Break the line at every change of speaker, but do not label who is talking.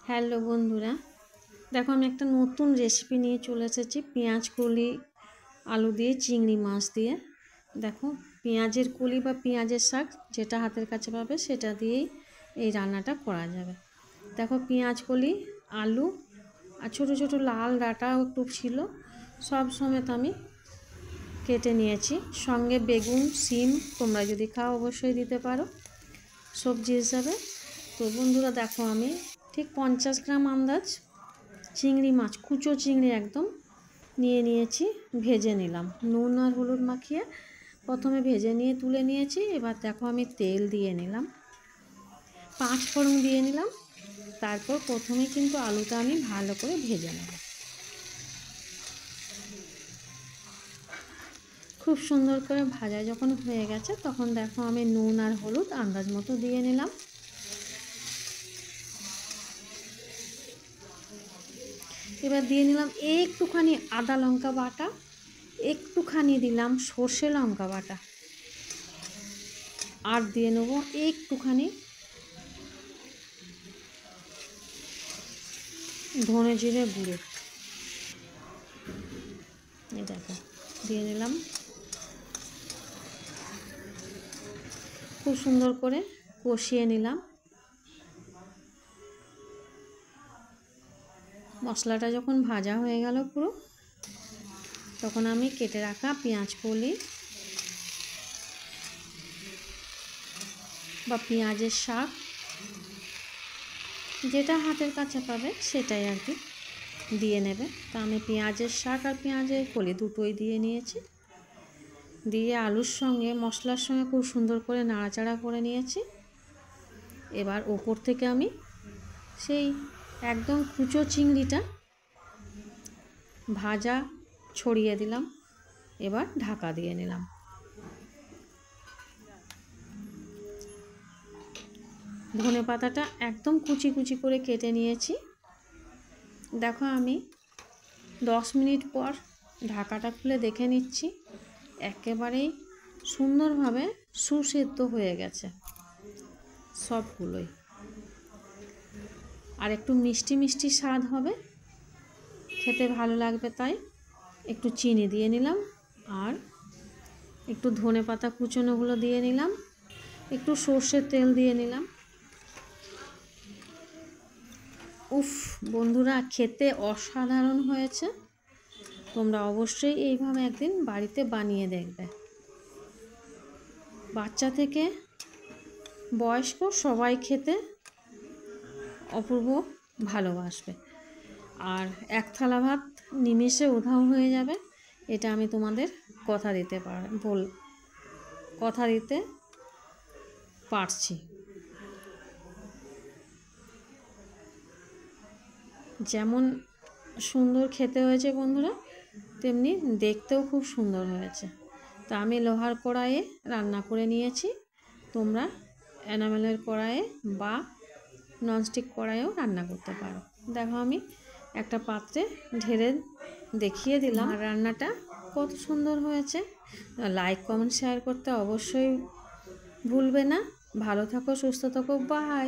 Hello বন্ধুরা, দেখো আমি একটা নতুন রেসিপি নিয়ে চলে এসেছি। পেঁয়াজ কলি আলু দিয়ে চিংড়ি মাছ দিয়ে। দেখো পেঁয়াজের কলি বা পেঁয়াজের শাক যেটা হাতের কাছে পাবে সেটা দিয়েই এই রান্নাটা করা যাবে। দেখো পেঁয়াজ কলি আলু আর ছোটো ছোটো লাল ডাঁটাও একটু ছিল, সব সমেত আমি কেটে নিয়েছি। সঙ্গে বেগুন সিম তোমরা যদি খাও অবশ্যই দিতে পারো সবজি হিসাবে। তো বন্ধুরা দেখো আমি ঠিক 50 গ্রাম আন্দাজ চিংড়ি মাছ, কুচো চিংড়ি একদম নিয়ে নিয়েছি। ভেজে নিলাম নুন আর হলুদ মাখিয়ে, প্রথমে ভেজে নিয়ে তুলে নিয়েছি। এবার দেখো আমি তেল দিয়ে নিলাম, 5 ফোড়ন দিয়ে নিলাম। তারপর প্রথমে কিন্তু আলুটা আমি ভালো করে ভেজে নেব। খুব সুন্দর করে ভাজা যখন হয়ে গেছে তখন দেখো আমি নুন আর হলুদ আন্দাজ মতো দিয়ে নিলাম। এবার দিয়ে নিলাম একটুখানি আদা লঙ্কা বাটা, একটুখানি দিলাম সর্ষে লঙ্কা বাটা, আর দিয়ে নেবো একটুখানি ধনে জিরে গুঁড়ো। এই দেখো দিয়ে নিলাম। খুব সুন্দর করে কষিয়ে নিলাম। মশলাটা যখন ভাজা হয়ে গেল পুরো, তখন আমি কেটে রাখা পেঁয়াজ কলি বা পেঁয়াজের শাক যেটা হাতের কাছে পাবে সেটাই আর কি দিয়ে নেবে। তা আমি পেঁয়াজের শাক আর পেঁয়াজের কলি দুটোই দিয়ে নিয়েছি। দিয়ে আলুর সঙ্গে মশলার সঙ্গে খুব সুন্দর করে নাড়াচাড়া করে নিয়েছি। এবার ওপর থেকে আমি সেই একদম কুচো চিংড়িটা ভাজা ছড়িয়ে দিলাম। এবার ঢাকা দিয়ে নিলাম। ধনে পাতাটা একদম কুচি কুচি করে কেটে নিয়েছি। দেখো আমি 10 মিনিট পর ঢাকাটা খুলে দেখে নিচ্ছি, একেবারেই সুন্দরভাবে সুসেদ্ধ হয়ে গেছে সবগুলোই। আর একটু মিষ্টি মিষ্টি স্বাদ হবে, খেতে ভালো লাগবে, তাই একটু চিনি দিয়ে নিলাম। আর একটু ধনে পাতা কুচনোগুলো দিয়ে নিলাম, একটু সর্ষের তেল দিয়ে নিলাম। উফ বন্ধুরা, খেতে অসাধারণ হয়েছে। তোমরা অবশ্যই এইভাবে একদিন বাড়িতে বানিয়ে দেখবে। বাচ্চা থেকে বয়স্ক সবাই খেতে অপূর্ব ভালোবাসবে। আর এক থালা ভাত নিমেষে উধাও হয়ে যাবে, এটা আমি তোমাদের কথা দিতে পারছি। যেমন সুন্দর খেতে হয়েছে বন্ধুরা, তেমনি দেখতেও খুব সুন্দর হয়েছে। তা আমি লোহার কড়াইয়ে রান্না করে নিয়েছি। তোমরা এনামেলের কড়াইয়ে বা ননস্টিক কড়াইয়েও রান্না করতে পারো। দেখো আমি একটা পাত্রে ঢেলে দেখিয়ে দিলাম আর রান্নাটা কত সুন্দর হয়েছে। লাইক কমেন্ট শেয়ার করতে অবশ্যই ভুলবে না। ভালো থাকো, সুস্থ থাকো, বাই।